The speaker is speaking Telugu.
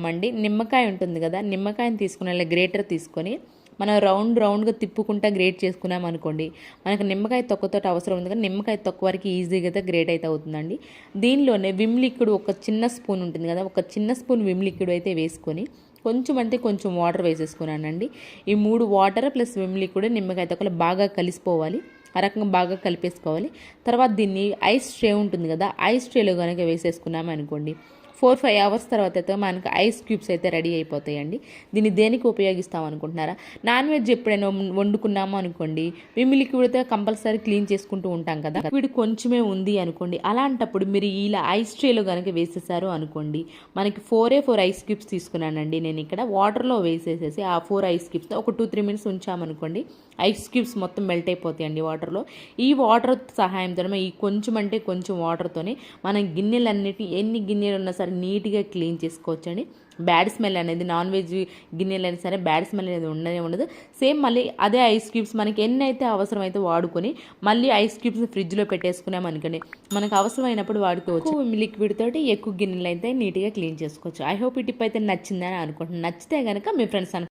చేసుకుందామండి. నిమ్మకాయ ఉంటుంది కదా, నిమ్మకాయని తీసుకుని ఇలా గ్రేటర్ తీసుకొని మనం రౌండ్గా తిప్పుకుంటా గ్రేట్ చేసుకున్నాం అనుకోండి, మనకు నిమ్మకాయ తొక్కతో అవసరం ఉంది కానీ నిమ్మకాయ తొక్క వరకు ఈజీగా అయితే గ్రేట్ అయితే అవుతుందండి. దీనిలోనే విమ్ లిక్విడ్ ఒక చిన్న స్పూన్ ఉంటుంది కదా, ఒక చిన్న స్పూన్ విమ్ లిక్విడ్ అయితే వేసుకొని కొంచెం అంటే కొంచెం వాటర్ వేసేసుకున్నానండి. ఈ 3 వాటర్ ప్లస్ విమ్ లిక్విడ్ నిమ్మకాయ తొక్కలు బాగా కలిసిపోవాలి. ఆ రకంగా బాగా కలిపేసుకోవాలి. తర్వాత దీన్ని ఐస్ ట్రే ఉంటుంది కదా, ఐస్ ట్రేలో కనుక వేసేసుకున్నాము అనుకోండి, 4-5 అవర్స్ తర్వాత అయితే మనకు ఐస్ క్యూబ్స్ అయితే రెడీ అయిపోతాయండి. దీన్ని దేనికి ఉపయోగిస్తాం అనుకుంటున్నారా? నాన్ వెజ్ ఎప్పుడైనా వండుకున్నాము అనుకోండి, విమ్ లిక్విడ్తో కంపల్సరీ క్లీన్ చేసుకుంటూ ఉంటాం కదా, లిక్విడ్ కొంచెమే ఉంది అనుకోండి, అలాంటప్పుడు మీరు ఇలా ఐస్ ట్రేలో కనుక వేసేసారు అనుకోండి, మనకి 4 ఐస్ క్యూబ్స్ తీసుకున్నానండి నేను ఇక్కడ. వాటర్లో వేసేసేసి ఆ 4 ఐస్ క్యూబ్స్తో ఒక 2-3 మినిట్స్ ఉంచామనుకోండి, ఐస్ క్యూబ్స్ మొత్తం మెల్ట్ అయిపోతాయండి వాటర్లో. ఈ వాటర్ సహాయంతో ఈ కొంచెం అంటే కొంచెం వాటర్తోనే మనం గిన్నెలన్నిటిని, ఎన్ని గిన్నెలు ఉన్నా సరే నీట్గా క్లీన్ చేసుకోవచ్చండి. బ్యాడ్ స్మెల్ అనేది, నాన్ వెజ్ గిన్నెలు అయినా సరే బ్యాడ్ స్మెల్ అనేది ఉండదు. సేమ్ మళ్ళీ అదే ఐస్ క్యూబ్స్ మనకి ఎన్ని అయితే అవసరమైతే వాడుకొని మళ్ళీ ఐస్ క్యూబ్స్ ఫ్రిడ్జ్లో పెట్టేసుకున్నాం అనుకోండి, మనకు అవసరమైనప్పుడు వాడుకోవచ్చు. లిక్విడ్ తోటి ఎక్కువ గిన్నెలు అయితే నీట్గా క్లీన్ చేసుకోవచ్చు. ఐ హోప్ ఈ టిప్ అయితే నచ్చిందని అనుకుంటున్నాను. నచ్చితే కనుక మీ ఫ్రెండ్స్